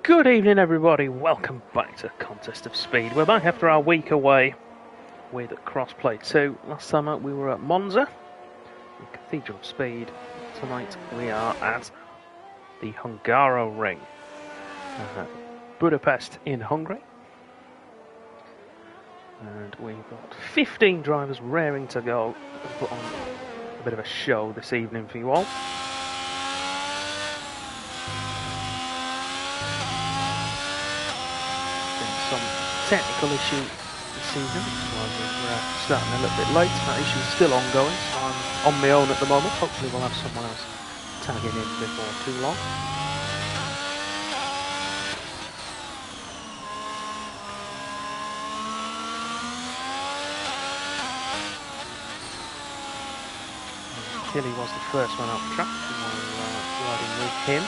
Good evening, everybody. Welcome back to Contest of Speed. We're back after our week away with Crossplay 2. Last summer we were at Monza, the Cathedral of Speed. Tonight we are at the Hungaro Ring, Budapest in Hungary. And we've got 15 drivers raring to go to put on a bit of a show this evening for you all. Some technical issue this evening, so we're starting a little bit late. That issue is still ongoing, so I'm on my own at the moment. Hopefully we'll have someone else tagging in before too long. Hilly was the first one up track, riding with him.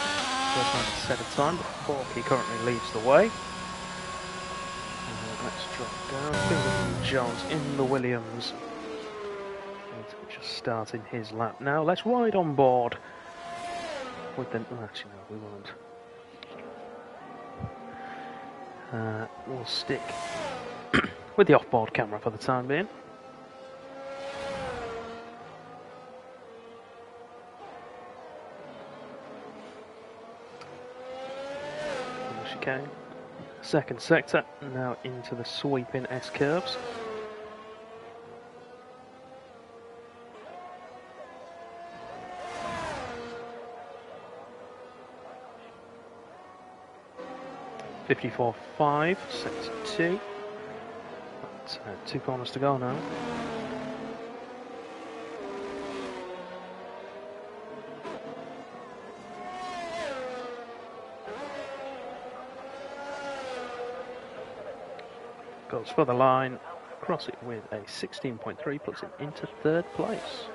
First one to set a time, but Porky currently leads the way. Let's drop down. Fingerton Jones in the Williams. He's just starting his lap now. Let's ride on board with the. Actually, no, we won't. We'll stick with the off-board camera for the time being. On the chicane. Second sector, now into the sweeping S-curves. .54.5, sector 2. But, 2 corners to go now. Goes for the line, cross it with a 16.3, puts it into third place.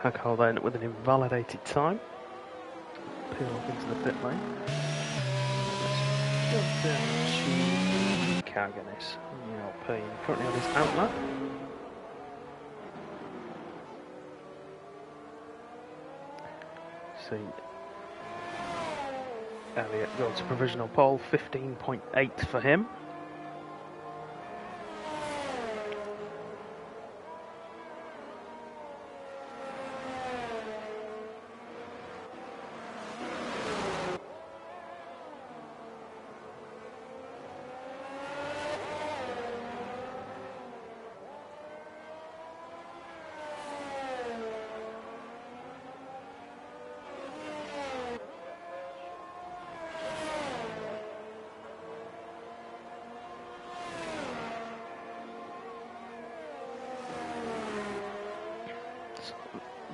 Hackle then with an invalidated time. Peel off into the pit lane. Let's jump down to Kaganis, LP, currently on his outlap. See Elliott go to provisional pole, 15.8 for him.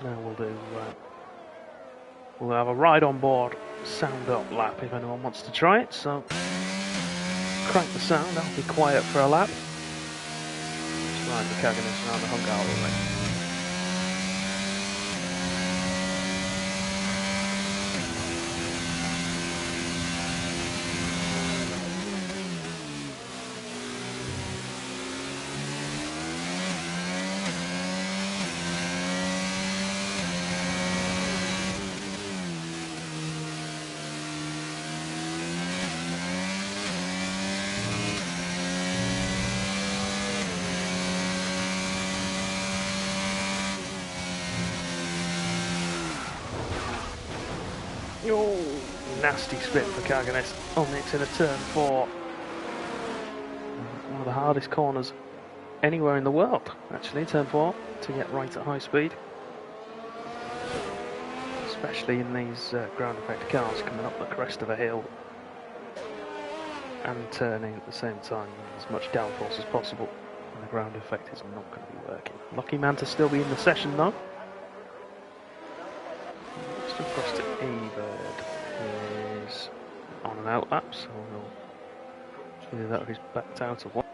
Now we'll have a ride on board sound up lap if anyone wants to try it, so crank the sound, I'll be quiet for a lap. Just ride the Kaganis around the Hungaro Ring. Oh, nasty spin for Kaganis on into the turn 4. One of the hardest corners anywhere in the world, actually, turn 4, to get right at high speed. especially in these ground effect cars coming up the crest of a hill and turning at the same time, as much downforce as possible, and the ground effect is not going to be working. Lucky man to still be in the session though. Just across to E-Bird is on an out lap, so we'll either that or he's backed out of one.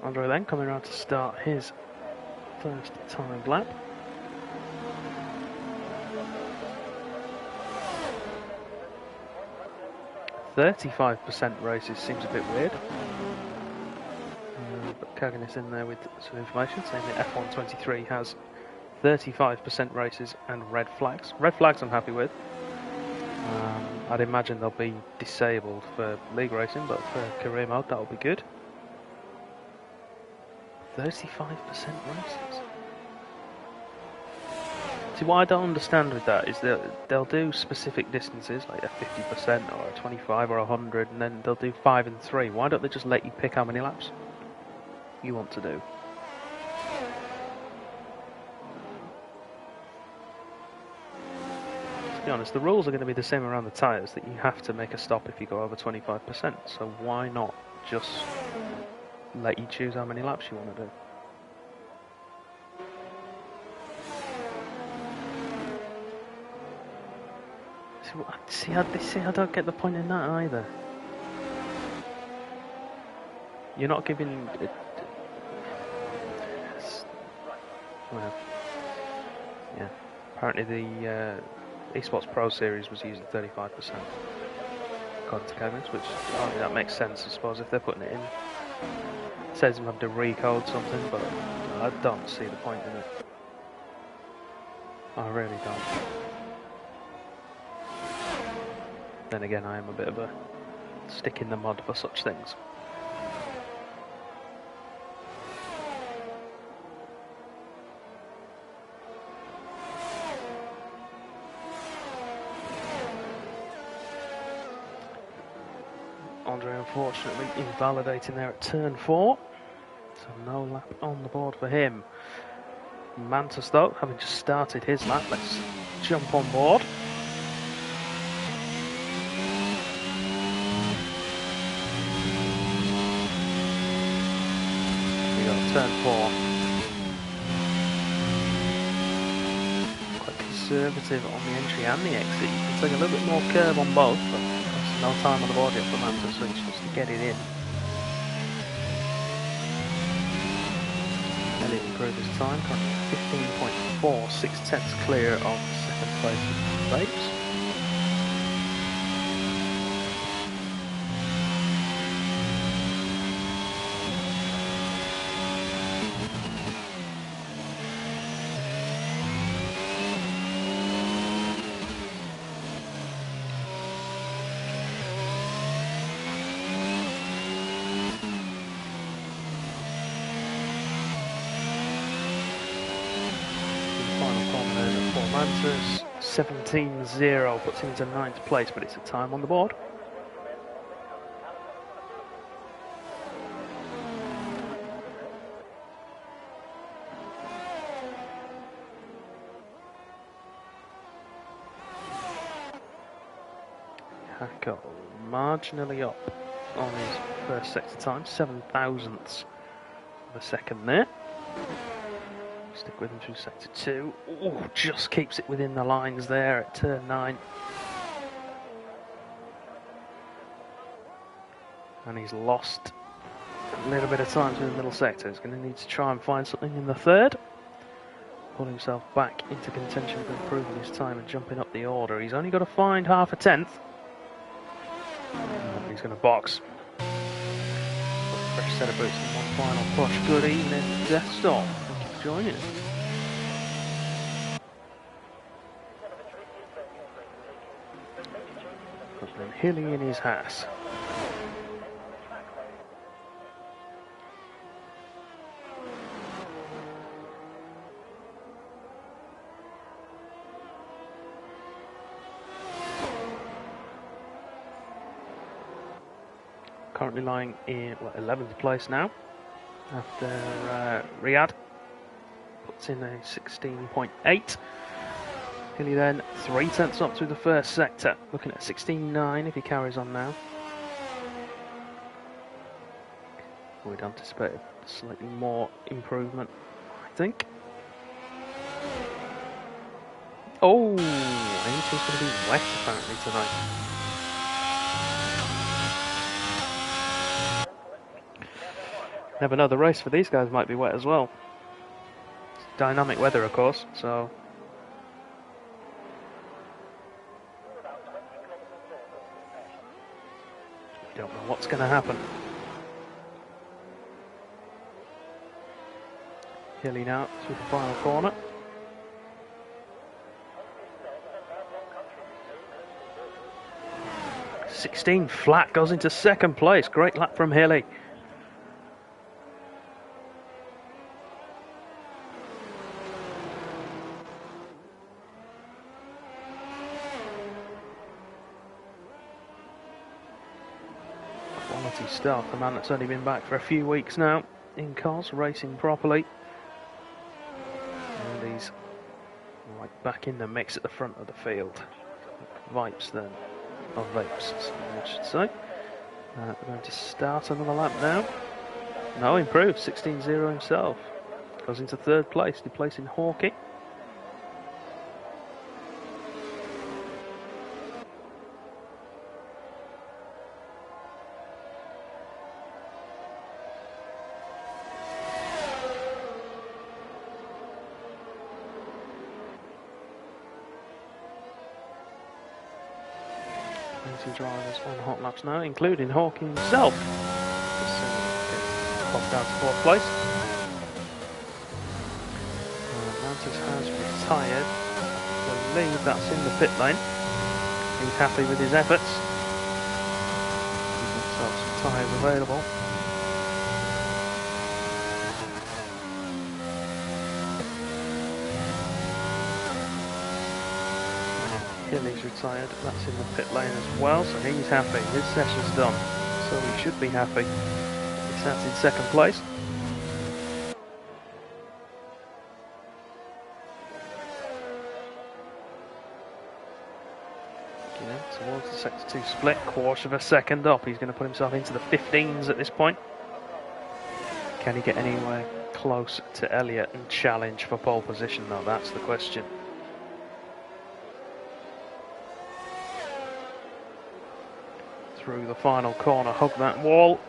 Andre then coming around to start his first timed lap. "35% races" seems a bit weird. But Kaganis in there with some information saying that F123 has 35% races and red flags. Red flags I'm happy with. I'd imagine they'll be disabled for league racing, but for career mode that'll be good. 35% races. See, what I don't understand with that is that they'll do specific distances, like a 50% or a 25 or 100, and then they'll do 5 and 3. Why don't they just let you pick how many laps you want to do? To be honest, the rules are going to be the same around the tyres, that you have to make a stop if you go over 25%, so why not just let you choose how many laps you want to do? See, I don't get the point in that either. You're not giving it. Well, yeah. Apparently the Esports Pro Series was using 35%, according to Kevin, which that makes sense, I suppose, if they're putting it in. It says them have to recode something, but I don't see the point in it. I really don't. Then again, I am a bit of a stick in the mud for such things. Andre unfortunately invalidating there at turn 4, so no lap on the board for him. Mantus though, having just started his lap, let's jump on board. We got turn 4. Quite conservative on the entry and the exit. You can take a little bit more curve on both, but there's no time on the board yet for Mantus, so he's just to get it in. Elliott improved his time, currently 15.4, 6/10 clear of second place with Babes. Mantus 17.0 puts him into 9th place, but it's a time on the board. Hacko marginally up on his first sector time, 7/1000ths of a second there. Stick with him through sector 2. Oh, just keeps it within the lines there at turn 9. And he's lost a little bit of time through the middle sector. He's going to need to try and find something in the third. Pull himself back into contention for improving his time and jumping up the order. He's only got to find half a tenth. And he's going to box. Fresh set of boots and one final push. Good evening, Death Storm. Thank you for joining us. But then Hilly in his hat. Currently lying in 11th place now, after Riyadh puts in a 16.8. Hilly then 3 tenths up through the first sector, looking at 16.9 if he carries on now. We'd anticipate slightly more improvement, I think. Oh, anything's going to be wet apparently tonight. Never know, the race for these guys might be wet as well. It's dynamic weather, of course, so... we don't know what's going to happen. Hilly now through the final corner. .16 flat goes into second place. Great lap from Hilly. Stuff. The man that's only been back for a few weeks now in cars, racing properly. And he's right back in the mix at the front of the field. Vipes then, or Vapes, I should say. We're going to start another lap now. No, improved, 16.0 himself. Goes into third place, replacing Hawkey. Drivers on hot laps now, including Hawking himself. Popped down to fourth place. Mantis has retired. I believe that's in the pit lane. He's happy with his efforts. He's got some tyres available. Hilly's retired, that's in the pit lane as well, so he's happy, his session's done, so he should be happy. He sat in second place. Yeah, towards the sector 2 split, quarter of a second up, he's going to put himself into the 15s at this point. Can he get anywhere close to Elliott and challenge for pole position though, that's the question. Through the final corner, hug that wall,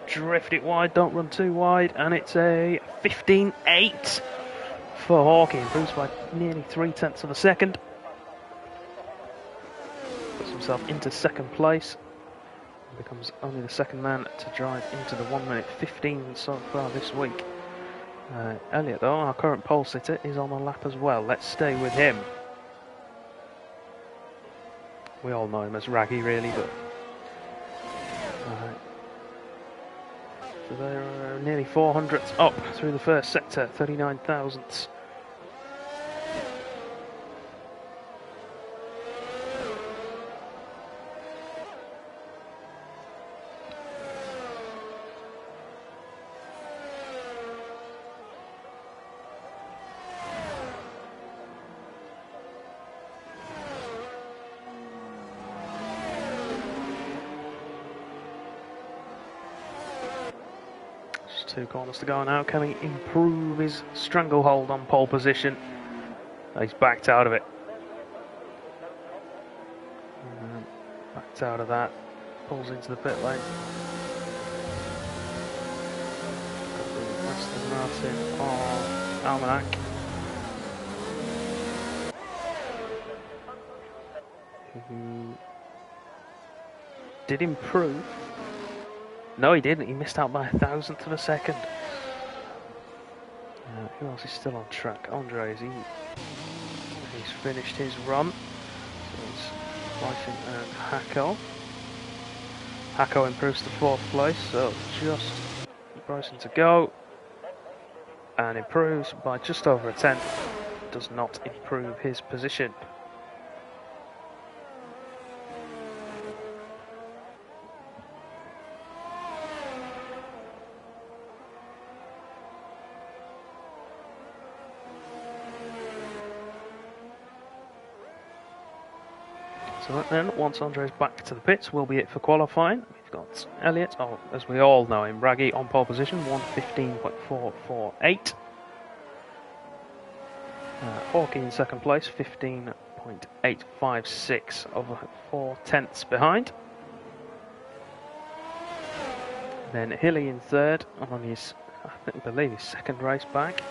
drift it wide, don't run too wide, and it's a 15.8 for Hawking, improves by nearly 3 tenths of a second. Puts himself into second place, and becomes only the second man to drive into the 1 minute 15 so far this week. Elliott, though, our current pole sitter, is on the lap as well. Let's stay with him. We all know him as Raggy, really, but so they're nearly 400ths up through the first sector, 39 thousandths. Two corners to go now. Can he improve his stranglehold on pole position? He's backed out of it. Backed out of that. Pulls into the pit lane. Aston Martin of Almanac. Who did improve. No, he didn't. He missed out by 1,000th of a second. Who else is still on track? Andres, he's finished his run. So it's Bryson and Hacko. Hacko improves to 4th place, so just Bryson to go. And improves by just over a 10th. Does not improve his position. So that then, once Andre's back to the pits, will be it for qualifying. We've got Elliott, as we all know him, Raggy on pole position, 1:15.448. Hawkey in 2nd place, 15.856, over 4 tenths behind. Then Hilly in 3rd, on his, I believe, his 2nd race back.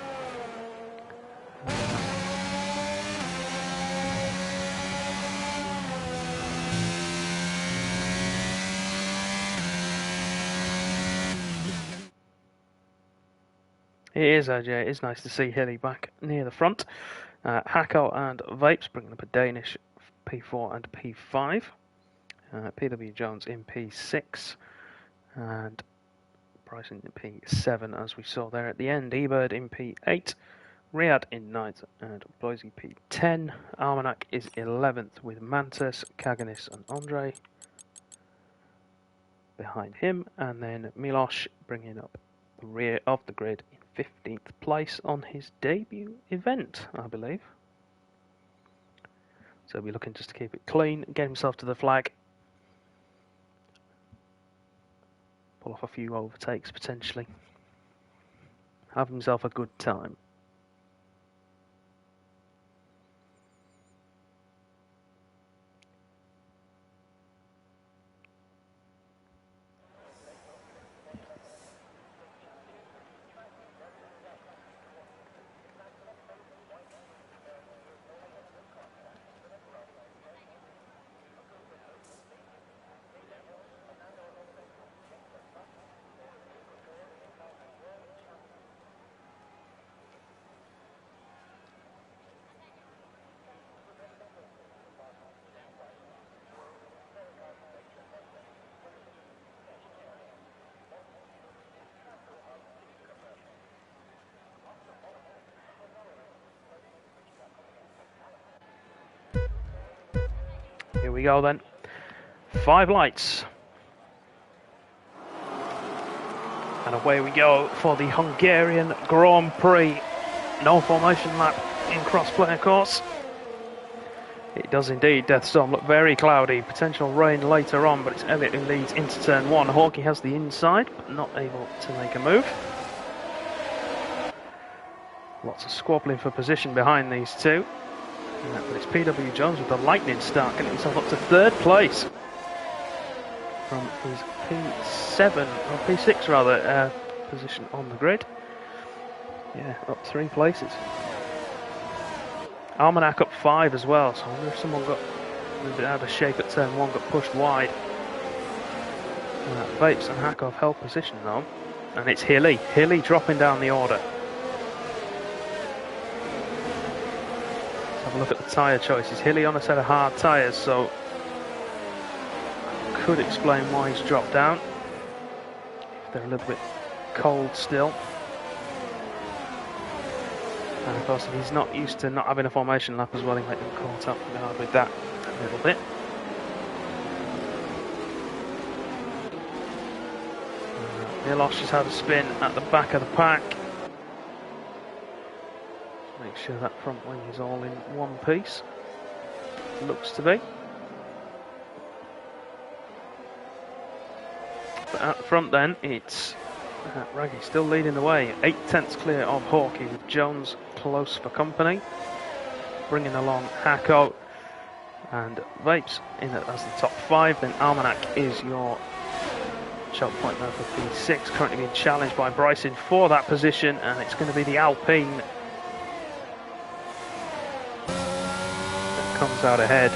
It is, AJ. It is nice to see Hilly back near the front. Hacko and Vapes bringing up a Danish P4 and P5. PW Jones in P6. And Bryson in P7, as we saw there at the end. Ebird in P8. Riyadh in 9th and Boise P10. Almanac is 11th with Mantis, Kaganis and Andre behind him. And then Milosh bringing up the rear of the grid 15th place on his debut event, I believe. So he'll be looking just to keep it clean, get himself to the flag, pull off a few overtakes potentially, have himself a good time. Here we go then. 5 lights. And away we go for the Hungarian Grand Prix. No formation lap in crossplay, of course. It does indeed. Deathstorm look very cloudy. Potential rain later on, but it's Elliott who leads into turn 1. Hawkey has the inside, but not able to make a move. Lots of squabbling for position behind these two. But it's PW Jones with the lightning start, getting himself up to 3rd place from his P7, or P6 rather, position on the grid. Yeah, up 3 places. Almanac up 5 as well, so I wonder if someone got a little bit out of shape at turn 1, got pushed wide. Vapes and Hacko have held position though, and it's Hilly. Hilly dropping down the order. Have a look at the tyre choices. Hilly on a set of hard tyres, so could explain why he's dropped down. If they're a little bit cold still. And of course, if he's not used to not having a formation lap as well, he might be caught up with that a little bit. Milosh has had a spin at the back of the pack. Make sure that front wing is all in one piece. Looks to be. But at the front then, it's Raggy still leading the way. 8 tenths clear of Hawkey, with Jones close for company. Bringing along Hacko and Vapes in as the top 5. Then Almanac is your choke point now for P6, currently being challenged by Bryson for that position, and it's going to be the Alpine that comes out ahead.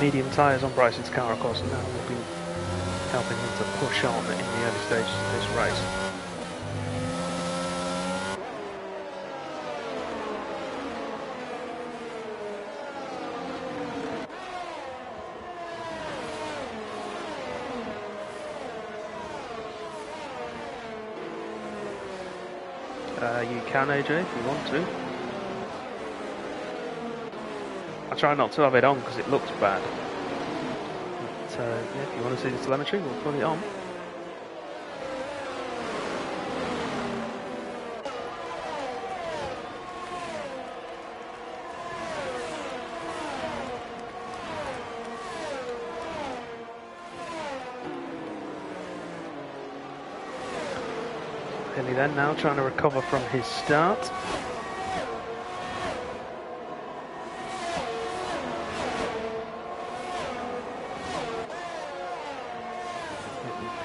Medium tyres on Bryson's car, of course, and now will be helping him to push on in the early stages of this race. You can, AJ, if you want to. I try not to have it on because it looks bad. But yeah, if you want to see the telemetry, we'll put it on. Hilly then now trying to recover from his start.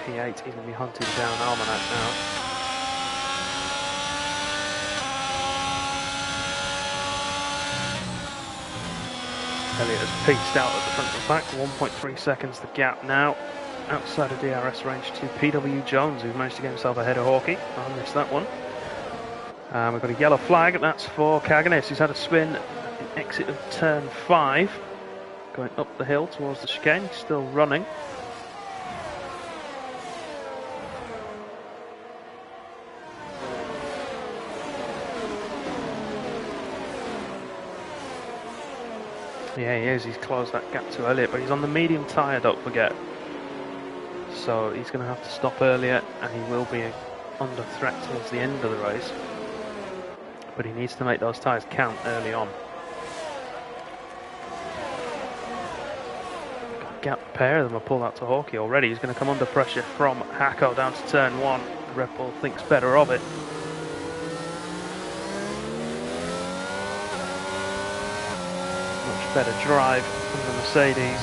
P8, he's going to be hunting down Almanac now. Elliott has pieced out at the front of the pack, 1.3 seconds the gap now. Outside of DRS range to PW Jones, who's managed to get himself ahead of Hawkey. I missed that one. We've got a yellow flag, that's for Kaganis, who's had a spin at the exit of turn 5. Going up the hill towards the chicane, still running. Yeah, he is, he's closed that gap to Elliott, but he's on the medium tyre, don't forget. So he's going to have to stop earlier, and he will be under threat towards the end of the race. But he needs to make those tyres count early on. Gap pair of them have pulled out to Hawkey already. He's going to come under pressure from Hacko down to turn 1. Red Bull thinks better of it. Much better drive from the Mercedes.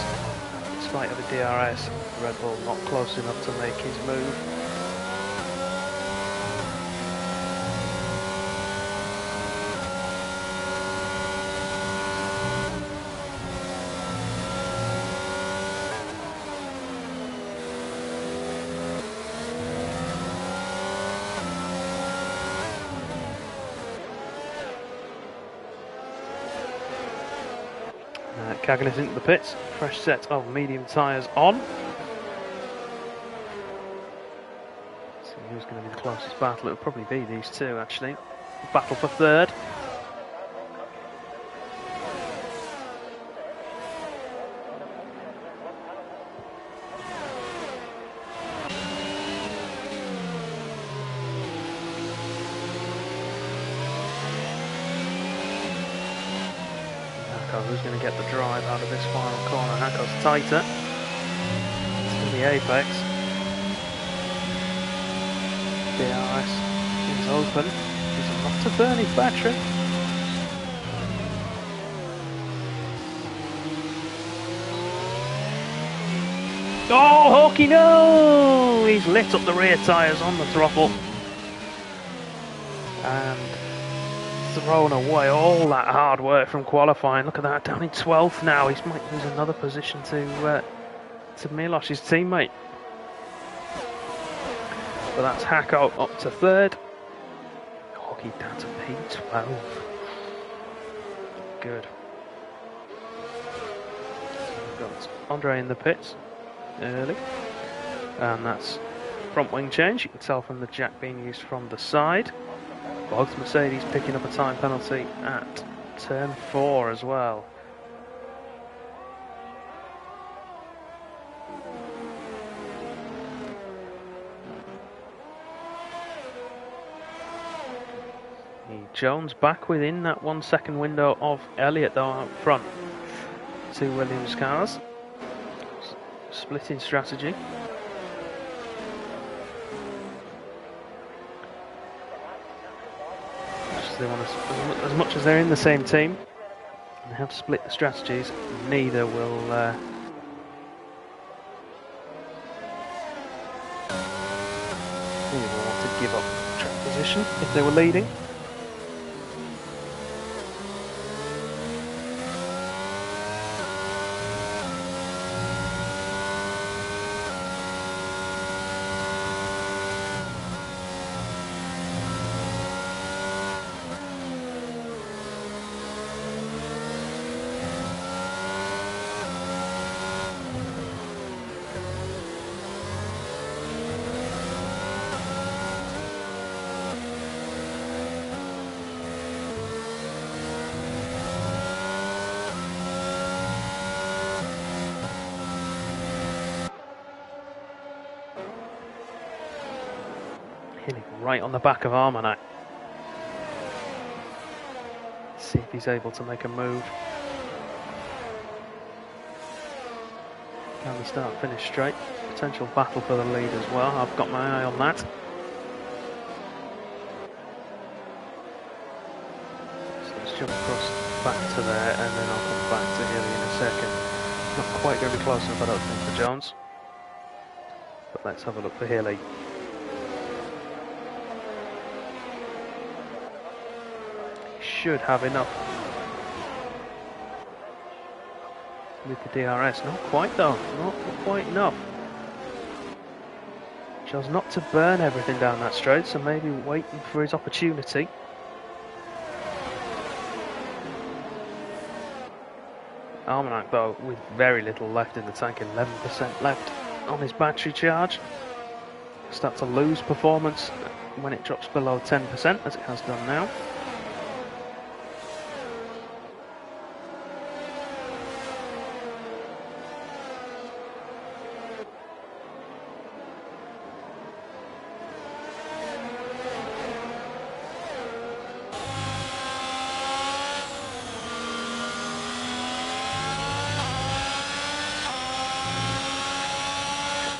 Despite of the DRS, Red Bull not close enough to make his move. Kaganis into the pits, fresh set of medium tyres on. See who's going to be the closest battle. It'll probably be these two actually. Battle for third. Who's going to get the drive out of this final corner? Hacko's tighter to the apex. DRS is open. There's a lot of burning battery. Oh, Hawkey, no! He's lit up the rear tyres on the throttle. And thrown away all that hard work from qualifying. Look at that, down in 12th now. He might lose another position to Miloš's teammate. But that's Hacko up to third. Hawkey down to P12. Good. We've got Andre in the pits early. And that's front wing change. You can tell from the jack being used from the side. Both Mercedes picking up a time penalty at turn 4 as well. Jones back within that 1 second window of Elliott though out front. 2 Williams cars. Splitting strategy. as much as they're in the same team, and they have split the strategies, neither will want to give up track position if they were leading. Hitting right on the back of Armagnac. See if he's able to make a move. Can the start finish straight? Potential battle for the lead as well. I've got my eye on that. So let's jump across back to there, and then I'll come back to Healy in a second. Not quite going to be close enough, I don't think, for Jones. But let's have a look for Healy. Should have enough with the DRS. Not quite though, not quite enough. Chose not to burn everything down that straight, so maybe waiting for his opportunity. Armagnac though, with very little left in the tank, 11% left on his battery charge. Start to lose performance when it drops below 10%, as it has done now.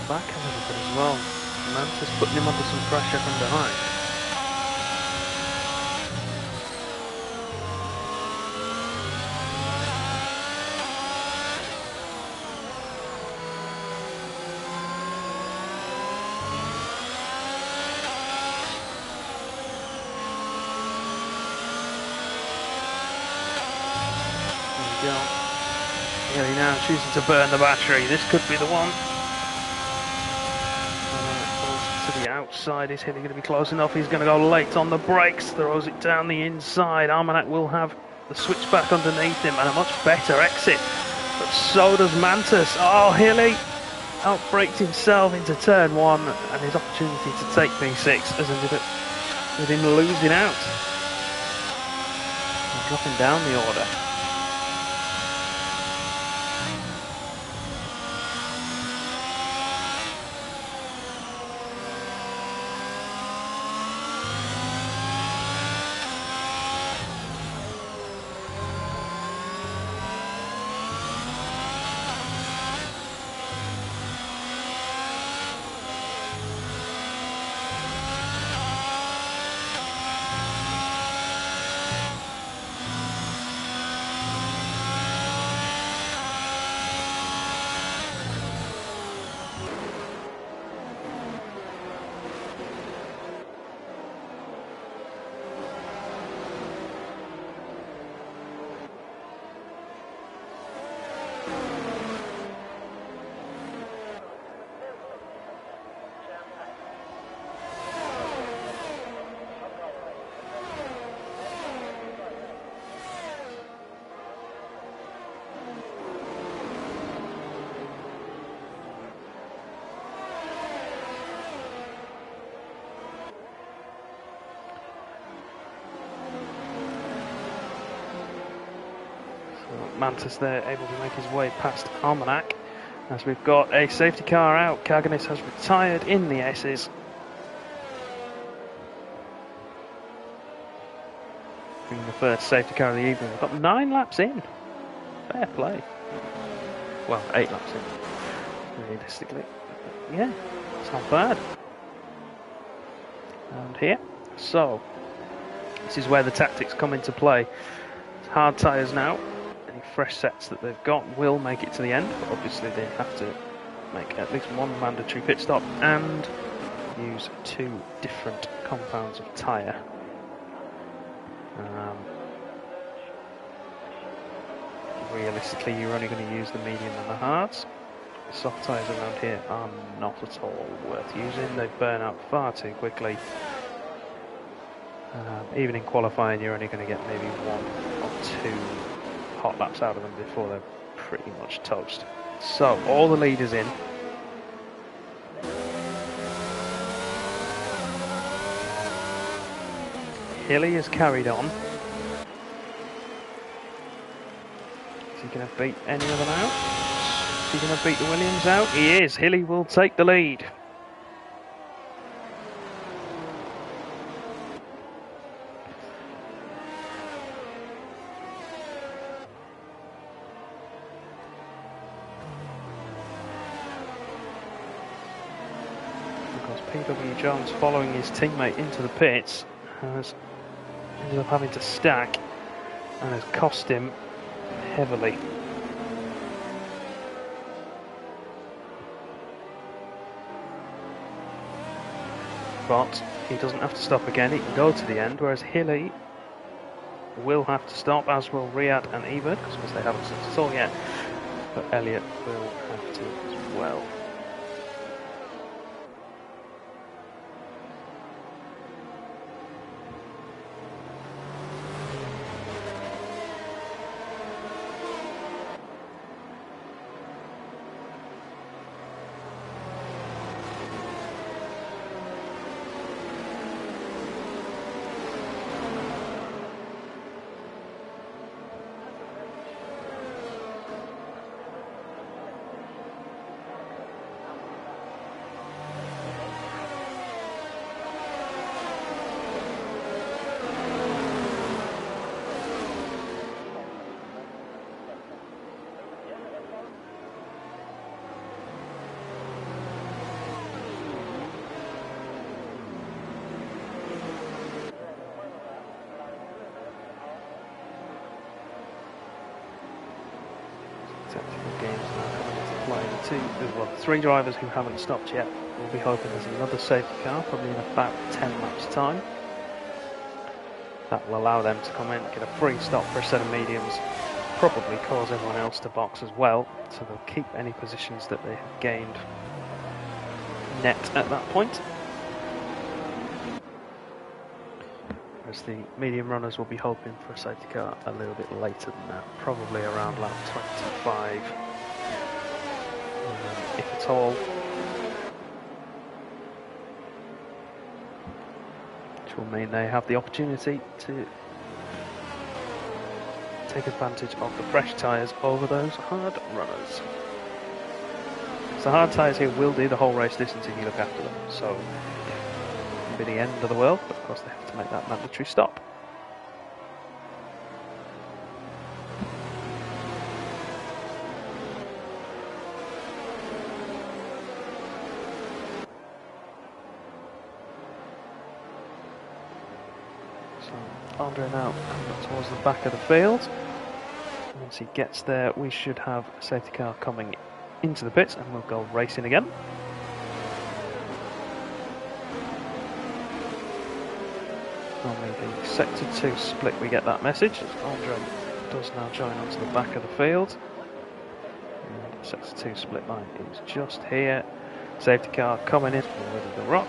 Back a little bit as well. Mantis putting him under some pressure from behind. There we go. Yeah, he now choosing to burn the battery. This could be the one. To the outside, is Healy going to be close enough? He's going to go late on the brakes, throws it down the inside. Armagnac will have the switchback underneath him and a much better exit, but so does Mantis. Oh, Healy outbraked himself into turn one, and his opportunity to take P6 has ended up with him losing out and dropping down the order. Mantis there able to make his way past Armagnac, as we've got a safety car out. Kaganis has retired in the S's. Being the first safety car of the evening. We've got 9 laps in. Fair play. Well, 8 laps in, realistically. Yeah, it's not bad. And here, so This is where the tactics come into play. It's hard tyres now. Any fresh sets that they've got will make it to the end, but obviously they have to make at least one mandatory pit stop and use 2 different compounds of tyre. Realistically, you're only going to use the medium and the hards. The soft tyres around here are not at all worth using. They burn out far too quickly. Even in qualifying, you're only going to get maybe 1 or 2 hot laps out of them before they're pretty much toast. So, all the leaders in. Hilly has carried on. Is he going to beat any of them out? Is he going to beat the Williams out? He is. Hilly will take the lead. Because PW Jones, following his teammate into the pits, has ended up having to stack and has cost him heavily. But he doesn't have to stop again, he can go to the end, whereas Hilly will have to stop, as will Riyadh and Ebert, because they haven't stopped at all yet, but Elliott will have to as well. Tactical games now coming into play. The 3 drivers who haven't stopped yet will be hoping there's another safety car, probably in about 10 laps time. That will allow them to come in, get a free stop for a set of mediums, probably cause everyone else to box as well, so they'll keep any positions that they have gained net at that point. Whereas the medium runners will be hoping for a safety car a little bit later than that, probably around lap 25, if at all. Which will mean they have the opportunity to take advantage of the fresh tyres over those hard runners. So hard tyres here will do the whole race distance if you look after them, so it will be the end of the world, but of course they have to make that mandatory stop. So Andre now coming towards the back of the field. Once he gets there, we should have a safety car coming into the pits and we'll go racing again. Normally the sector 2 split we get that message, as Andre does now join onto the back of the field. And sector 2 split line is just here. Safety car coming in with the rock.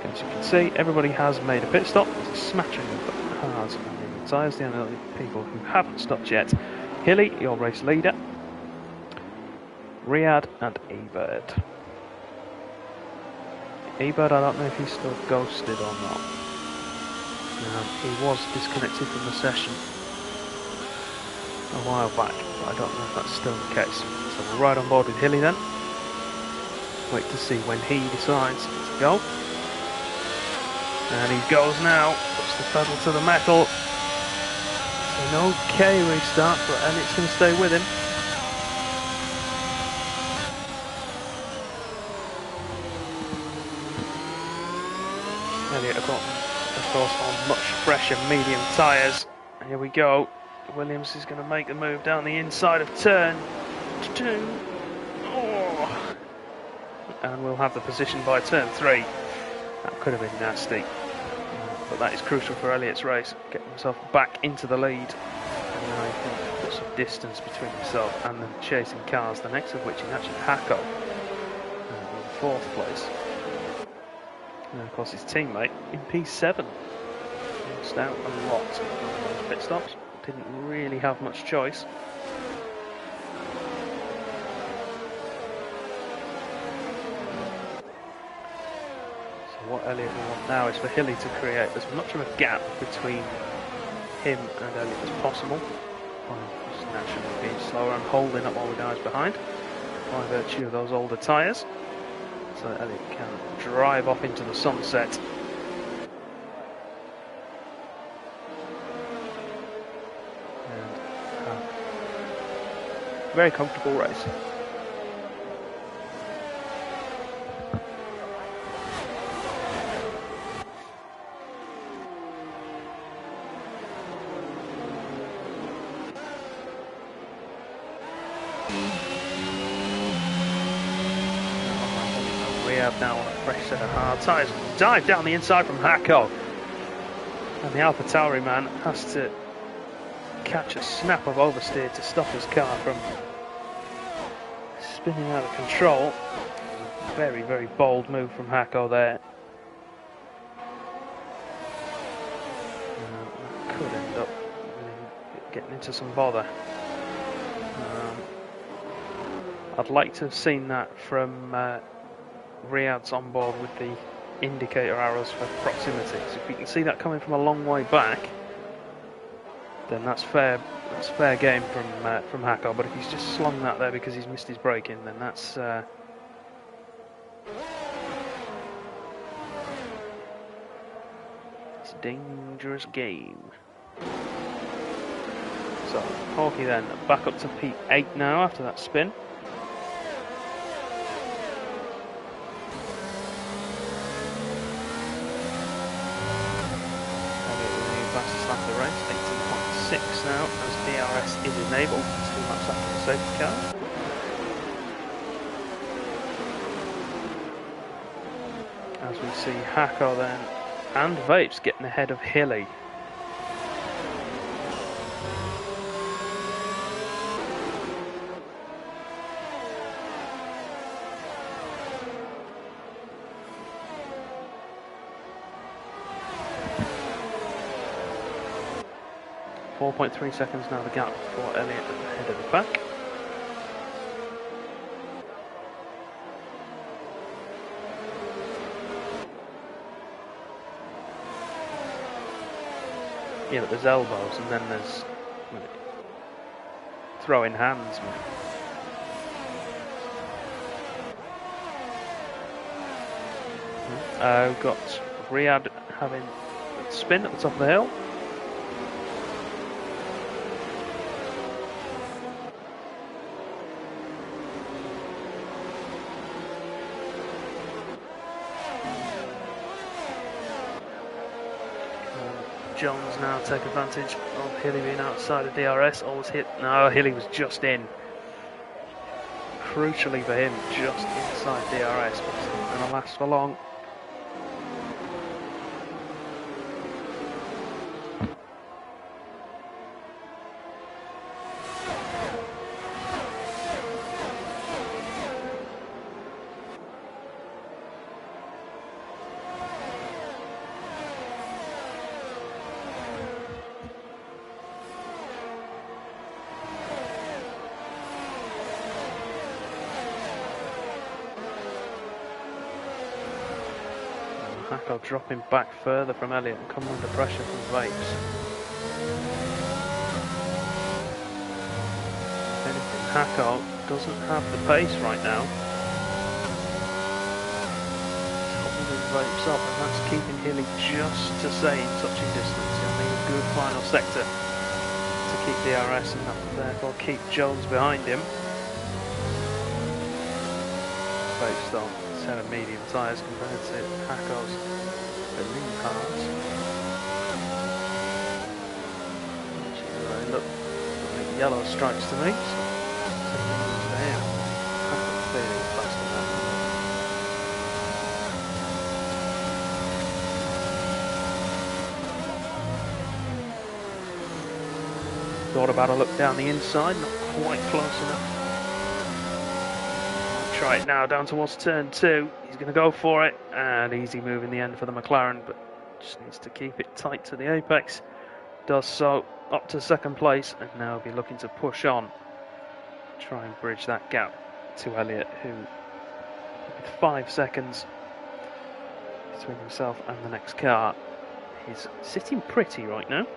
As you can see, everybody has made a pit stop. There's a smattering of cars and the tyres. The only people who haven't stopped yet: Hilly, your race leader, Riyadh and Ebert. Ebert, I don't know if he's still ghosted or not. He was disconnected from the session a while back, but I don't know if that's still the case. So we're right on board with Hilly then. Wait to see when he decides to go. And he goes now, puts the pedal to the metal. An okay restart, and it's going to stay with him. Elliott got of course, on much fresher medium tyres. Here we go. Williams is going to make the move down the inside of turn 2. Oh. And we'll have the position by turn 3. That could have been nasty. But that is crucial for Elliott's race. Getting himself back into the lead. And now he can put some distance between himself and the chasing cars, the next of which is actually Hacko in 4th place. And of course his teammate in P7. Missed out a lot on those pit stops. Didn't really have much choice. So what Elliott will want now is for Hilly to create as much of a gap between him and Elliott as possible, by just naturally being slower and holding up all the guys behind by virtue of those older tyres, so that Elliott can drive off into the sunset. Very comfortable race. Rehab now on a fresh set of hard tyres. Dive down the inside from Hacko. And the AlphaTauri man has to catch a snap of oversteer to stop his car from spinning out of control. Very, very bold move from Hacko there. Could end up getting into some bother. I'd like to have seen that from Riyadh's on board with the indicator arrows for proximity. So if you can see that coming from a long way back, then that's fair game from Hacko. But if he's just slung that there because he's missed his braking, then that's it's a dangerous game. So Hawkey then back up to P8 now after that spin. The race, 18.6 now as DRS is enabled, 2 laps after the safety car. As we see Hacko then and Vapes getting ahead of Hilly. .3 seconds now the gap for Elliott at the head of the pack. Yeah, but there's elbows and then there's throwing hands. We've got Riyadh having a spin at the top of the hill. Jones now take advantage of Hilly being outside of DRS. Always hit. No, Hilly was just in. Crucially for him, just inside DRS, but it's not going to last for long. Hacko dropping back further from Elliott and coming under pressure from Vapes. If anything, Hacko doesn't have the pace right now. He's holding Vapes up, and that's keeping Hilly just to say in touching distance. He'll need a good final sector to keep DRS and therefore keep Jones behind him. Vapes though, set of medium tyres compared to Hacko's lean cars. yellow stripes to me. So, there. Clearly faster than that. Thought about a look down the inside, not quite close enough. I'll try it now down towards turn 2. He's going to go for it, and easy move in the end for the McLaren, but just needs to keep it tight to the apex. Does so, up to second place, and now be looking to push on. Try and bridge that gap to Elliott, who, with 5 seconds between himself and the next car, is sitting pretty right now.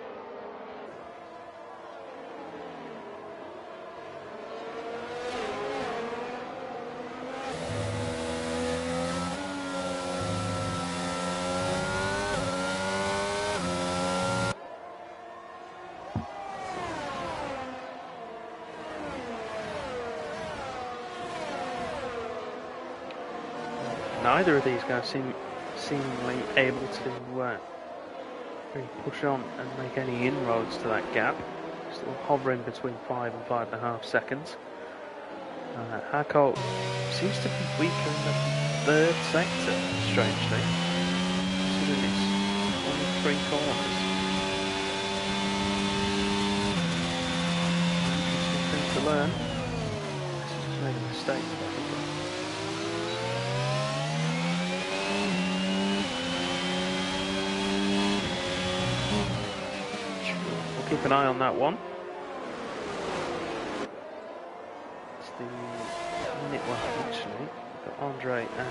Neither of these guys seemingly able to really push on and make any inroads to that gap. Still hovering between 5 and 5.5 seconds. Hako seems to be weaker in the third sector, strangely. Considering it's only 3 corners. Interesting thing to learn. This has made a mistake. Keep an eye on that one. It's the minute one actually. We've got Andre and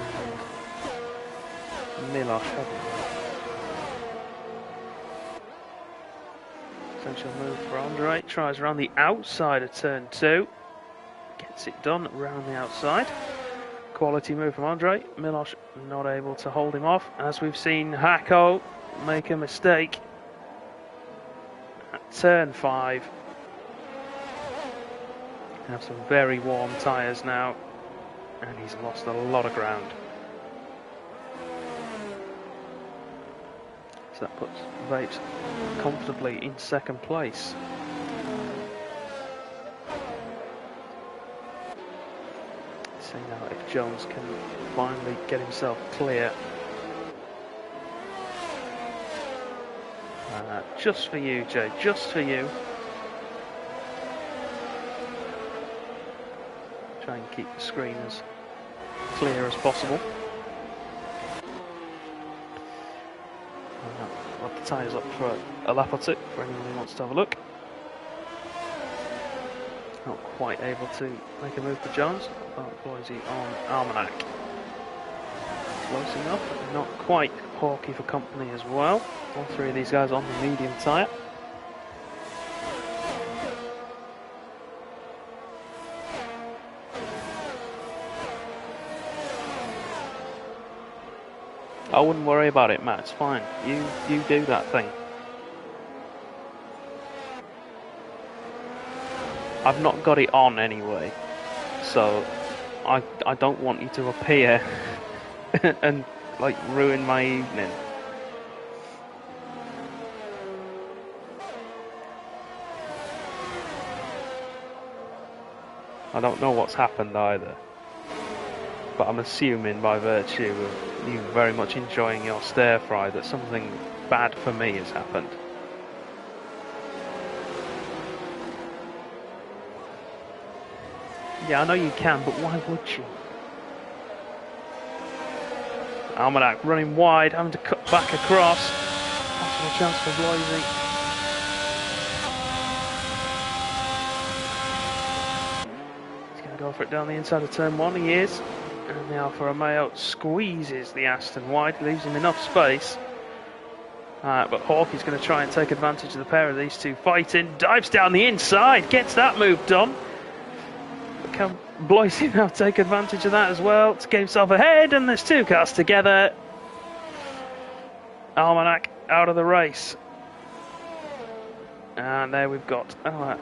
Miloš, haven't we? Potential move for Andre. Tries around the outside of turn 2. Gets it done around the outside. Quality move from Andre. Miloš not able to hold him off. As we've seen Hako make a mistake. Turn 5. Have some very warm tyres now, and he's lost a lot of ground. So that puts Vapes comfortably in second place. See now if Jones can finally get himself clear. Just for you, Jay, just for you. Try and keep the screen as clear as possible. I'll have the tyres up for a lap or two for anyone who wants to have a look. Not quite able to make a move for Jones. Bloisy on Almanac. Close enough, but not quite. Hawkey for company as well. All 3 of these guys on the medium tyre. I wouldn't worry about it, Matt. It's fine. You do that thing. I've not got it on anyway, so I don't want you to appear and like ruin my evening. I don't know what's happened either, but I'm assuming by virtue of you very much enjoying your stir fry that something bad for me has happened. Yeah, I know you can, but why would you? Almanac running wide, having to cut back across. Possible chance for Bloisy. He's going to go for it down the inside of turn 1, he is. And the Alfa Romeo squeezes the Aston wide, leaves him enough space. But Hawkey's going to try and take advantage of the pair of these two fighting. Dives down the inside, gets that move done. But can Bloisy now take advantage of that as well to get himself ahead? And there's 2 cars together. Almanac out of the race. And there we've got our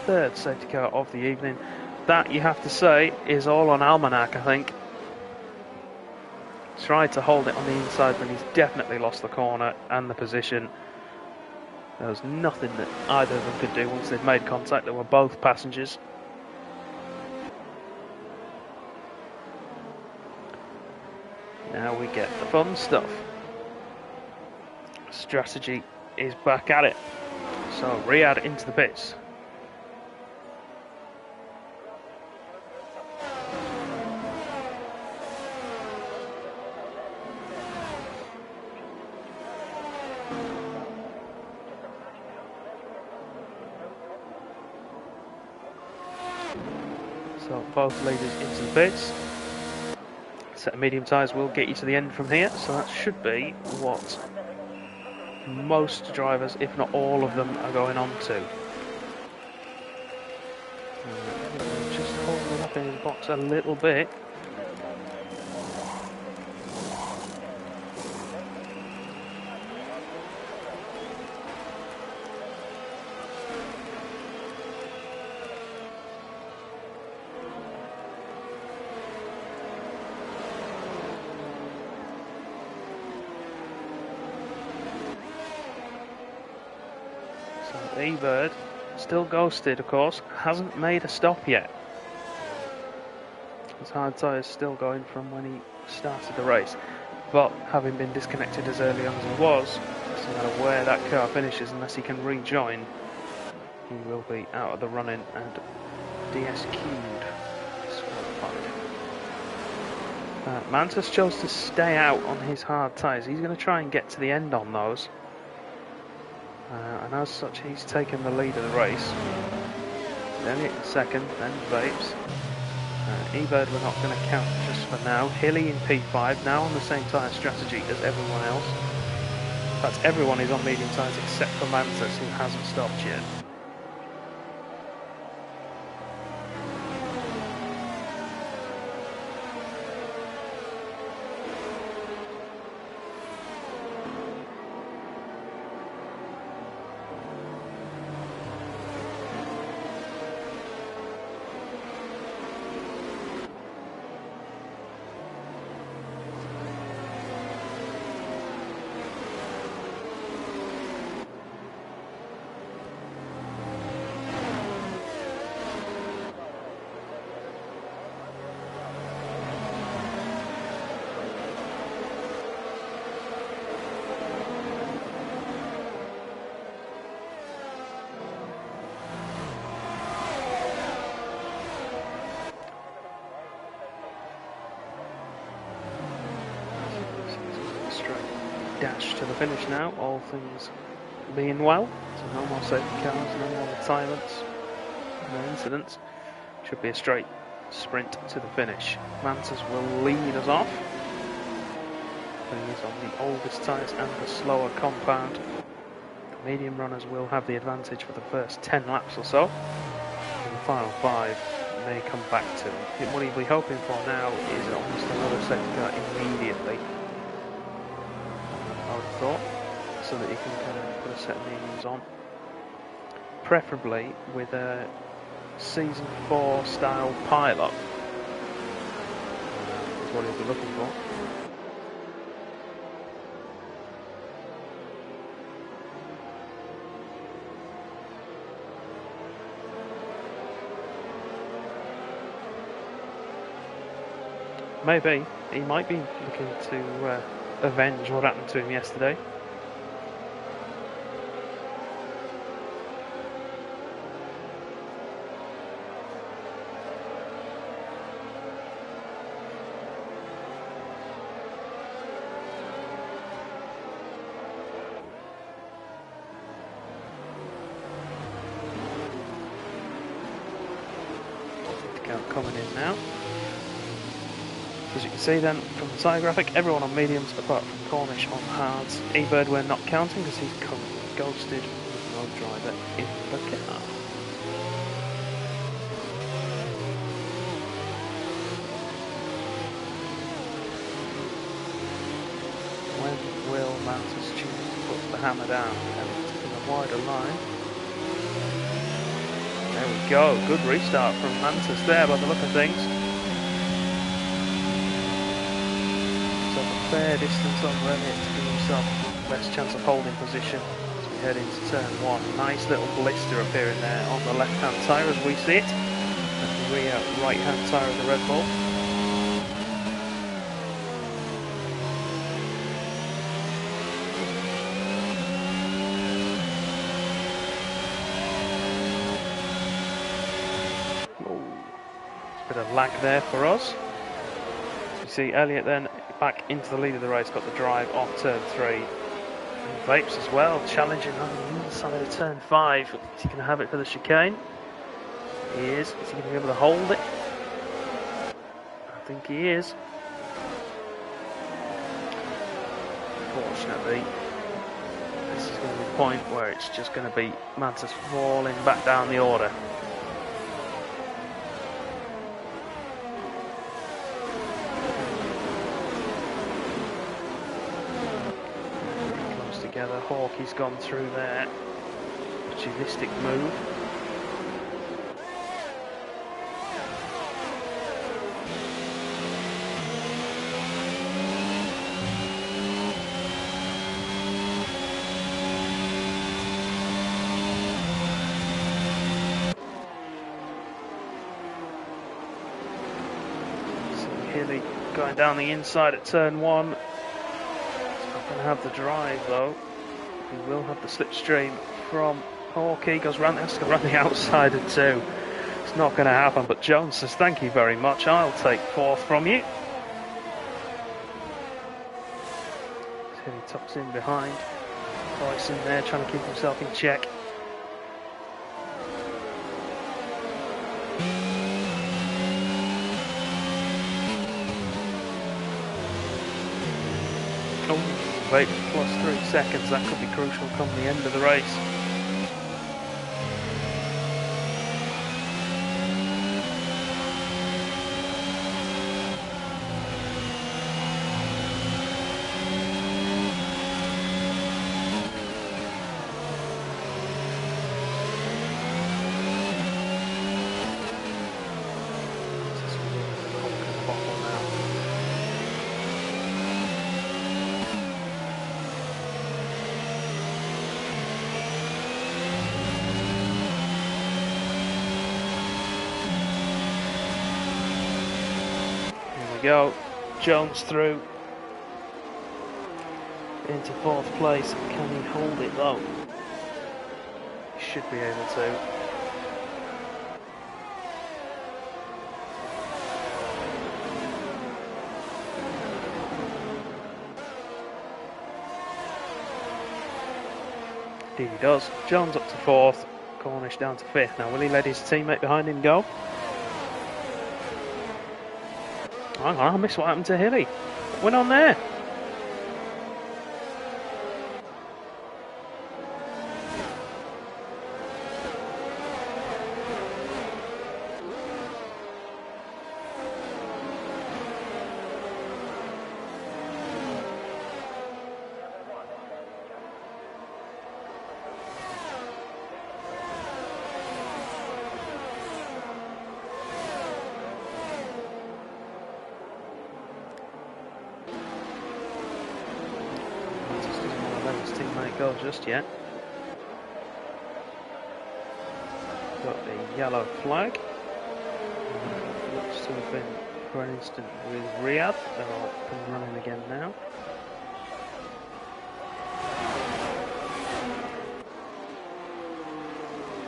3rd safety car of the evening. That, you have to say, is all on Almanac, I think. Tried to hold it on the inside when he's definitely lost the corner and the position. There was nothing that either of them could do once they'd made contact. They were both passengers. Now we get the fun stuff. Strategy is back at it. So Riyadh into the pits. So both leaders into the pits. Set of medium tyres will get you to the end from here, so that should be what most drivers, if not all of them, are going on to. Just holding it up in his box a little bit. E-Bird, still ghosted of course, hasn't made a stop yet. His hard tyres still going from when he started the race, but having been disconnected as early on as he was, doesn't matter where that car finishes unless he can rejoin, he will be out of the running and DSQ'd. Mantis chose to stay out on his hard tyres. He's going to try and get to the end on those. And as such, he's taken the lead of the race. Elliott in second, then Vapes. E-Bird we're not going to count just for now. Hilly in P5, now on the same tyre strategy as everyone else. In fact, everyone is on medium tyres except for Mantis, who hasn't stopped yet. Dash to the finish now, all things being well. So no more safety cars, no more retirements, no incidents. Should be a straight sprint to the finish. Mantis will lead us off. He is on the oldest tyres and the slower compound. The medium runners will have the advantage for the first 10 laps or so. And the final 5 may come back to him. What he'll be hoping for now is almost another safety car immediately. Thought, so that you can kind of put a set of mediums on, preferably with a season 4 style pilot is what he'll be looking for. Maybe he might be looking to avenge what happened to him yesterday. Coming in now. As you can see then from the tyre graphic, everyone on mediums apart from Cornish on hards. E-Bird we're not counting because he's currently ghosted with no driver in the car. When will Mantis choose to put the hammer down? And it's in a wider line. There we go, good restart from Mantis there by the look of things. So a fair distance on Elliott to give himself the best chance of holding position as we head into turn one. Nice little blister appearing there on the left-hand tyre as we see it. And the rear right-hand tyre of the Red Bull. Bit of lag there for us. So you see Elliott then back into the lead of the race, got the drive off turn 3. And Vapes as well, challenging on the inside of turn 5. Is he going to have it for the chicane? He is. Is he going to be able to hold it? I think he is. Unfortunately, this is going to be the point where it's just going to be Mantis falling back down the order. Together, Hawkey's gone through there. Opportunistic move. So Hilly going down the inside at turn 1. Not going to have the drive though. He will have the slipstream from Hawkey. Goes round, has to go round the outside of 2. It's not going to happen. But Jones says, "Thank you very much. I'll take 4th from you." Hilly tucks in behind. Bryson there trying to keep himself in check. Vape plus 3 seconds, that could be crucial come the end of the race. Go, Jones through into 4th place. Can he hold it though? He should be able to. Indeed he does. Jones up to 4th, Cornish down to 5th. Now will he let his teammate behind him go? Hang on, I missed what happened to Hilly. What went on there? Go just yet. Got a yellow flag. Looks to have been for an instant with Riyadh. They're all up and running again now.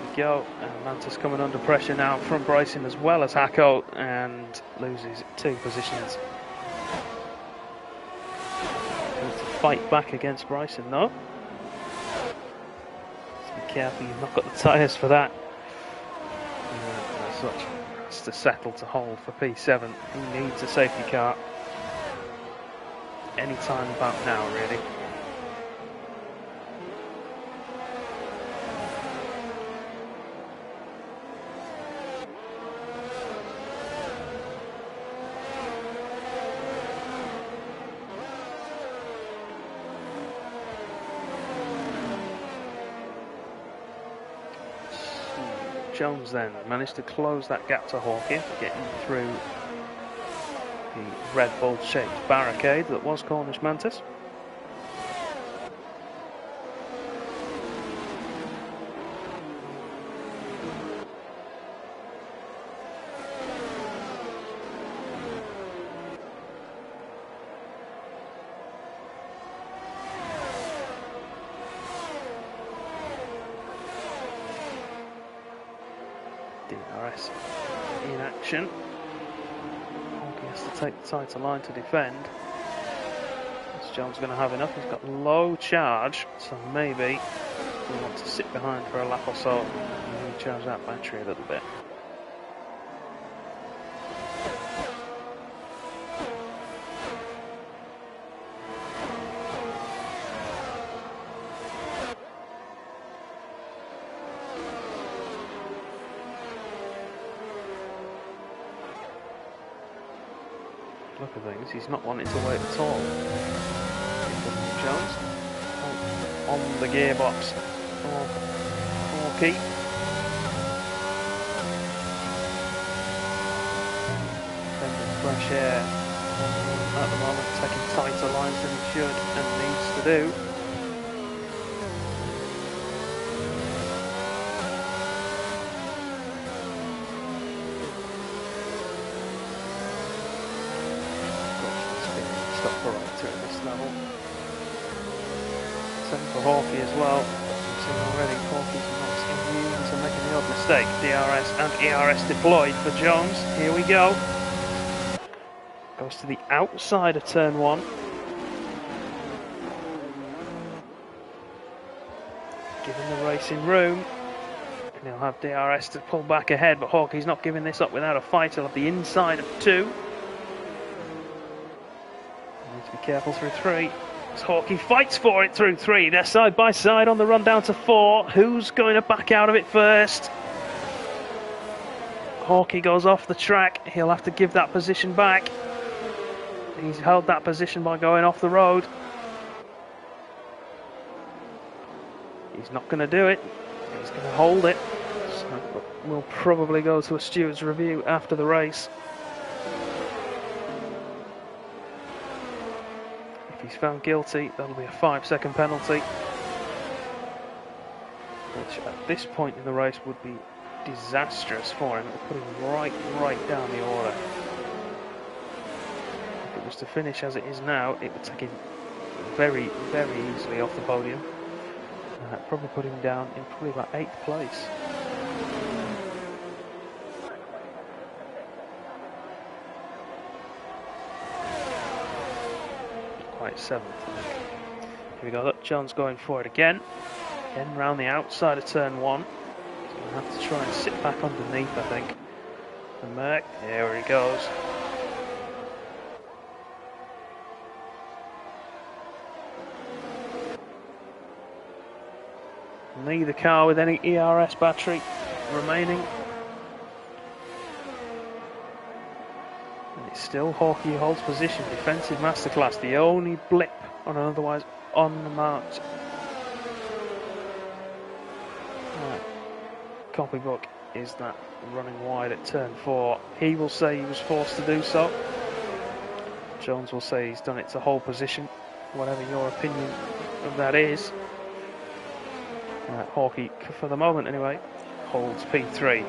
Here we go. Mantis coming under pressure now from Bryson as well as Hacko, and loses 2 positions. Wants to fight back against Bryson though. Careful, you've not got the tyres for that. As such, has to settle to hold for P7. He needs a safety car. Any time about now, really. Jones then managed to close that gap to Hawkey, getting through the Red Bull shaped barricade that was Cornish Mantis. DRS in action. Hawkey has to take the tighter line to defend. This Jones going to have enough. He's got low charge, so maybe we want to sit behind for a lap or so and recharge that battery a little bit. Look at things, he's not wanting to wait at all. Jones on the gearbox. Hawkey. Fresh air at the moment, taking tighter lines than he should and needs to do. Level. Same for Hawkey as well. You've seen already Hawkey's not immune to making the odd mistake. DRS and ERS deployed for Jones. Here we go. Goes to the outside of turn 1. Giving the racing room. And he'll have DRS to pull back ahead, but Hawkey's not giving this up without a fight. He'll have the inside of 2. Be careful through 3. As Hawkey fights for it through 3. They're side by side on the run down to 4. Who's going to back out of it first? Hawkey goes off the track. He'll have to give that position back. He's held that position by going off the road. He's not going to do it. He's going to hold it. So we'll probably go to a steward's review after the race. If he's found guilty, that'll be a 5-second penalty, which at this point in the race would be disastrous for him. It would put him right down the order. If it was to finish as it is now, it would take him very easily off the podium. Probably put him down in probably about 8th place. Quite 7th. Here we go. Look, John's going for it again. Again round the outside of turn 1. He's going to have to try and sit back underneath, I think. The Merc, there he goes. Neither car with any ERS battery remaining. And it's still Hawkey who holds position. Defensive masterclass. The only blip on an otherwise unmarked copybook is that running wide at turn 4. He will say he was forced to do so. Jones will say he's done it to hold position, whatever your opinion of that is. Hawkey, for the moment anyway, holds P3.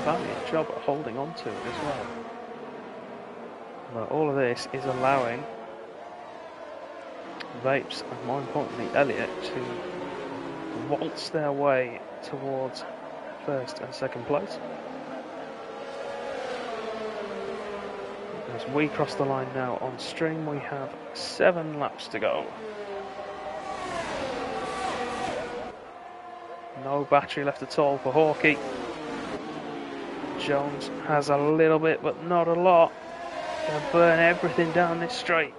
Valiant job at holding on to it as well. But all of this is allowing Vapes and more importantly Elliott to waltz their way towards 1st and 2nd place. As we cross the line now on stream, we have 7 laps to go. No battery left at all for Hawkey. Jones has a little bit, but not a lot. Gonna burn everything down this straight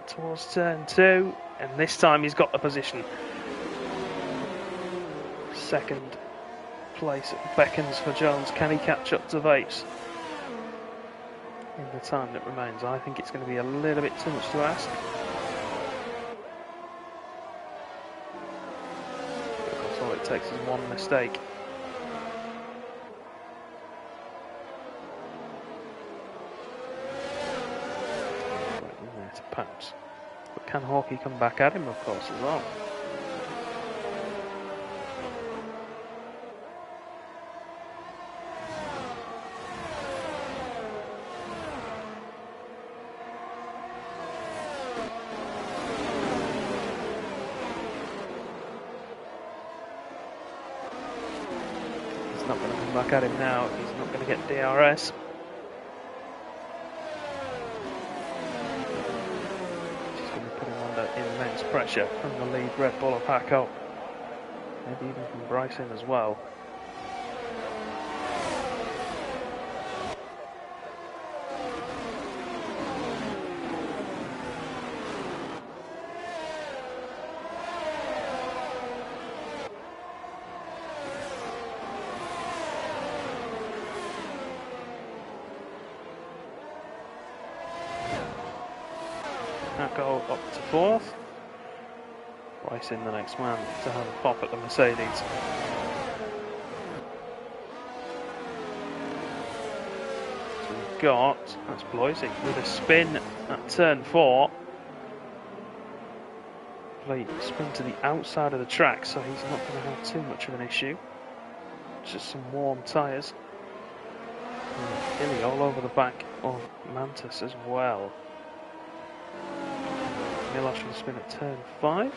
towards turn 2, and this time he's got the position. 2nd place beckons for Jones. Can he catch up to Vapes in the time that remains? I think it's going to be a little bit too much to ask. Because all it takes is one mistake. Right in there to pounce. But can Hawkey come back at him, of course, as well? He's not going to come back at him now. He's not going to get DRS. She's going to put him under immense pressure from the lead Red Bull of Hacko. Maybe even from Bryson as well. Hacko up to 4th. Bryson the next man to have a pop at the Mercedes. So we've got, that's Bloisy with a spin at turn 4. Play spin to the outside of the track, so he's not going to have too much of an issue. Just some warm tyres. Hilly all over the back of Mantis as well. Milosh will spin at turn 5.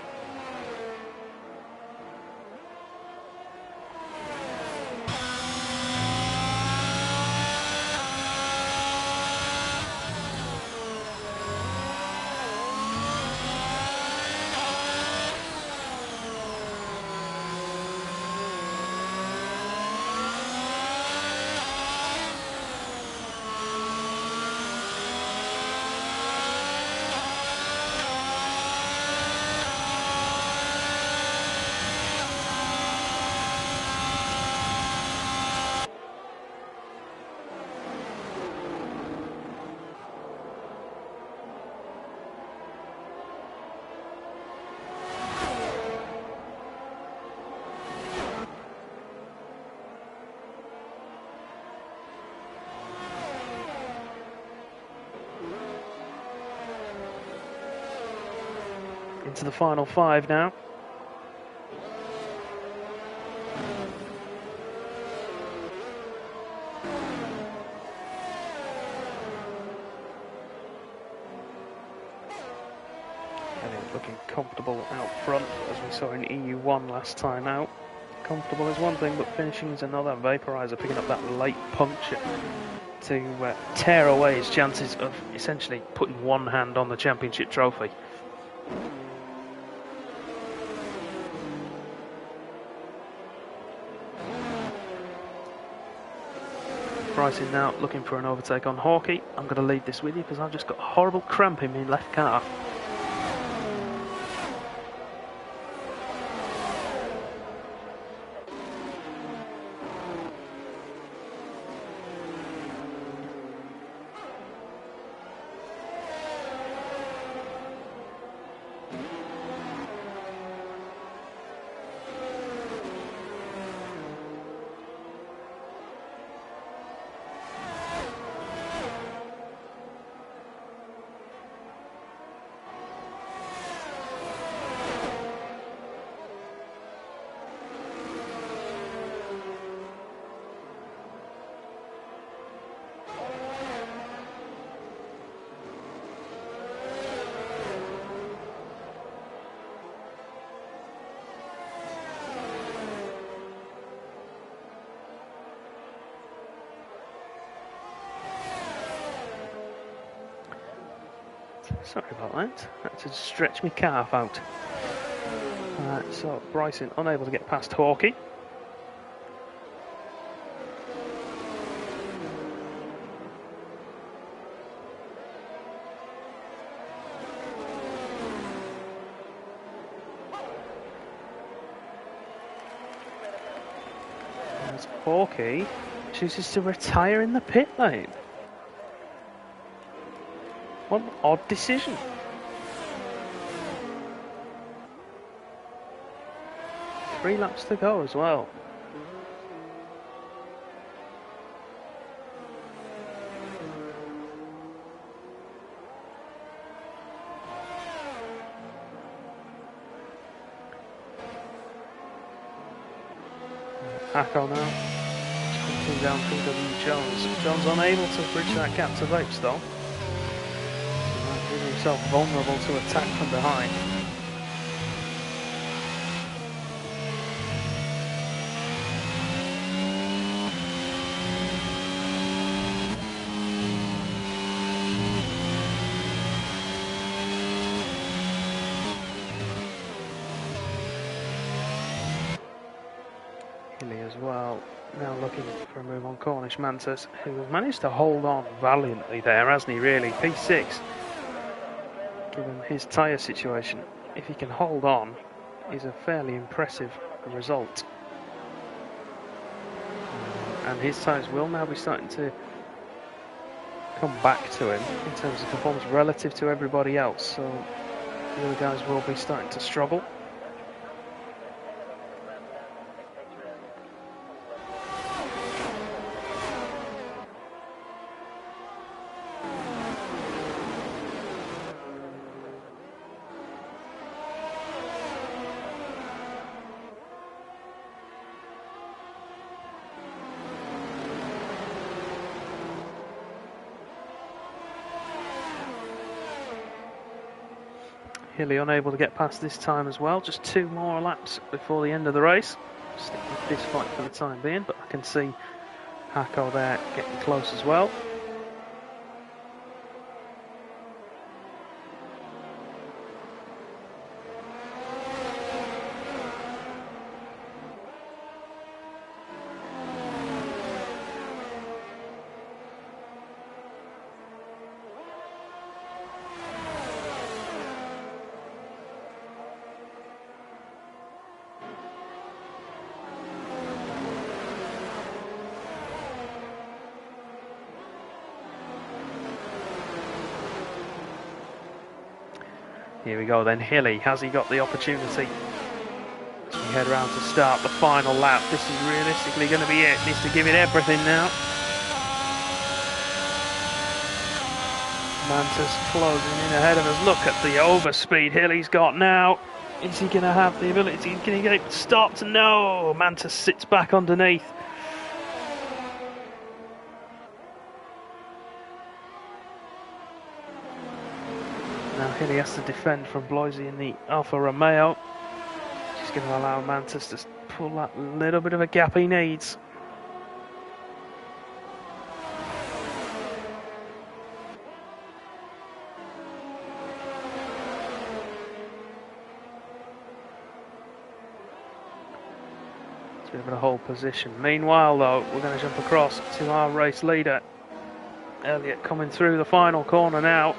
Into the final 5 now. And he's looking comfortable out front, as we saw in EU1 last time out. Comfortable is one thing, but finishing is another. Vaporizer picking up that late puncture to tear away his chances of essentially putting one hand on the championship trophy. Bryson now looking for an overtake on Hawkey. I'm going to leave this with you because I've just got a horrible cramp in my left calf. Sorry about that. Had to stretch my calf out. So Bryson unable to get past Hawkey. As Hawkey chooses to retire in the pit lane. What an odd decision. Three laps to go as well. Hacko now. Hunting down PW Jones. Jones unable to bridge that gap to Vapes though. Leaving himself vulnerable to attack from behind. Hilly as well. Now looking for a move on Cornish Mantis, who has managed to hold on valiantly there, hasn't he, really? P6, given his tyre situation, if he can hold on, is a fairly impressive result. And his tyres will now be starting to come back to him in terms of performance relative to everybody else, so the other guys will be starting to struggle. Hilly unable to get past this time as well. Just 2 more laps before the end of the race. Stick with this fight for the time being, but I can see Hako there getting close as well. Here we go then, Hilly, has he got the opportunity as we head around to start the final lap? This is realistically going to be it, needs to give it everything now. Mantis closing in ahead of us, look at the overspeed Hilly's got now. Is he going to have the ability, can he get it stopped? No, Mantis sits back underneath. Now Hilly has to defend from Bloisy in the Alfa Romeo. She's going to allow Mantis to pull that little bit of a gap he needs. It's a bit of a hold position. Meanwhile though, we're going to jump across to our race leader. Elliott coming through the final corner now.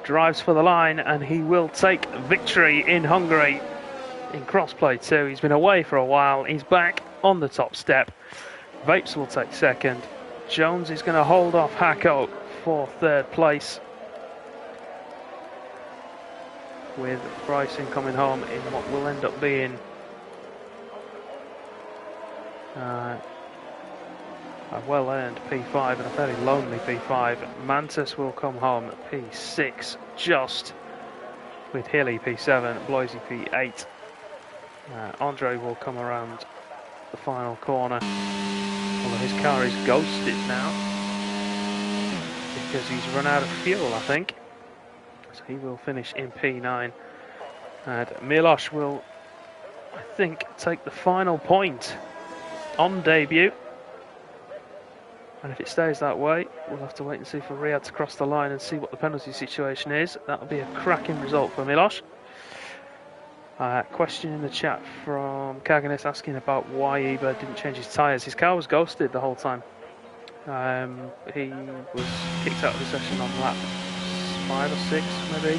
Drives for the line and he will take victory in Hungary in crossplay 2. He's been away for a while, he's back on the top step. Vapes will take second. Jones is going to hold off Hako for 3rd place, with Bryson coming home in what will end up being a well-earned P5 and a fairly lonely P5. Mantis will come home at P6 just, with Hilly P7, Bloisy P8. Andre will come around the final corner, although his car is ghosted now because he's run out of fuel, I think. So he will finish in P9. And Milos will, I think, take the final point on debut. And if it stays that way, we'll have to wait and see for Riyadh to cross the line and see what the penalty situation is. That'll be a cracking result for Milos. Question in the chat from Kaganis asking about why Eber didn't change his tyres. His car was ghosted the whole time. He was kicked out of the session on lap 5 or 6 maybe.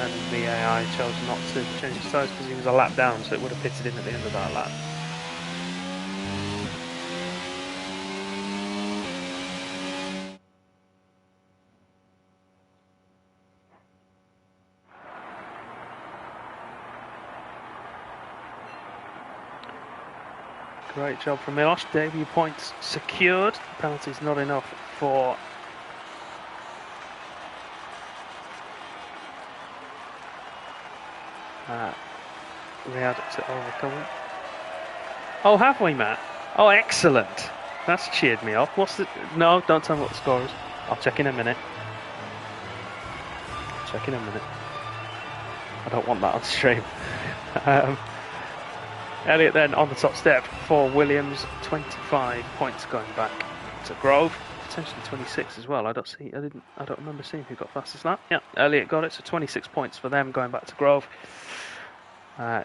And the AI chose not to change his tyres because he was a lap down, so it would have pitted in at the end of that lap. Great job from Milos. Debut points secured. Penalty's not enough for Riyadh to overcome it. Oh, have we, Matt? Oh, excellent. That's cheered me up. What's the... No, don't tell me what the score is. I'll check in a minute. Check in a minute. I don't want that on stream. Elliott then on the top step for Williams, 25 points going back to Grove, potentially 26 as well. I don't remember seeing who got fastest lap. Yeah, Elliott got it, so 26 points for them going back to Grove.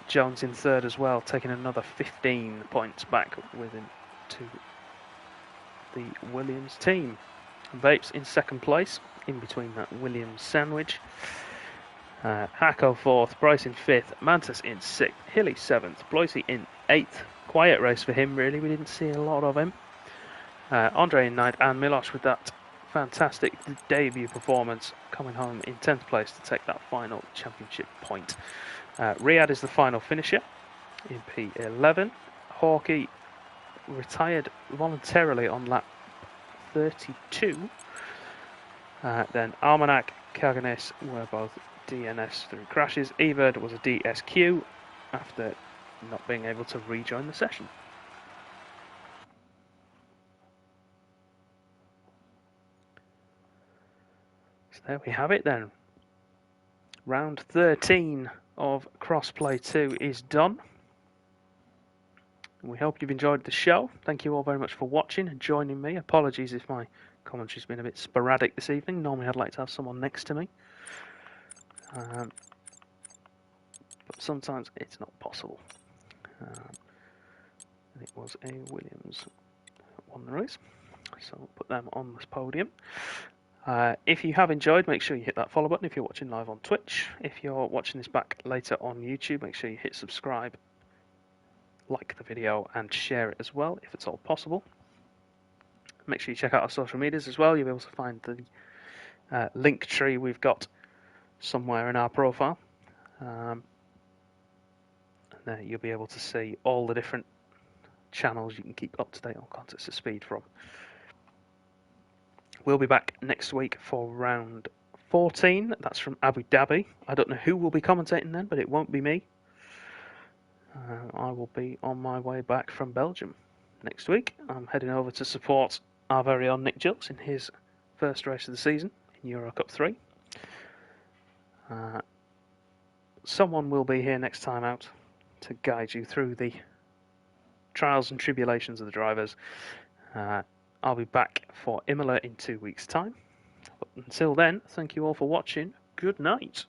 Jones in third as well, taking another 15 points back within to the Williams team. Vapes in second place, in between that Williams sandwich. Hacko fourth, Bryce in fifth, Mantis in sixth, Hilly seventh, Bloisey in eighth. Quiet race for him, really. We didn't see a lot of him. Andre in ninth, and Milosh with that fantastic debut performance, coming home in 10th place to take that final championship point. Riyadh is the final finisher in P11. Hawkey retired voluntarily on lap 32. Then Almanac, Kaganes were both DNS through crashes. Everd was a DSQ after not being able to rejoin the session. So there we have it then. Round 13 of Crossplay 2 is done. We hope you've enjoyed the show. Thank you all very much for watching and joining me. Apologies if my commentary's been a bit sporadic this evening. Normally I'd like to have someone next to me. But sometimes it's not possible. It was a Williams won the race. So we'll put them on this podium. If you have enjoyed, make sure you hit that follow button if you're watching live on Twitch. If you're watching this back later on YouTube, make sure you hit subscribe, like the video, and share it as well, if it's all possible. Make sure you check out our social medias as well. You'll be able to find the link tree we've got somewhere in our profile. And there you'll be able to see all the different channels you can keep up to date on Contest of Speed from. We'll be back next week for round 14. That's from Abu Dhabi. I don't know who will be commentating then, but it won't be me. I will be on my way back from Belgium next week. I'm heading over to support our very own Nick Gills in his first race of the season in Euro Cup 3. Someone will be here next time out to guide you through the trials and tribulations of the drivers. I'll be back for Imola in 2 weeks' time. But until then, thank you all for watching. Good night.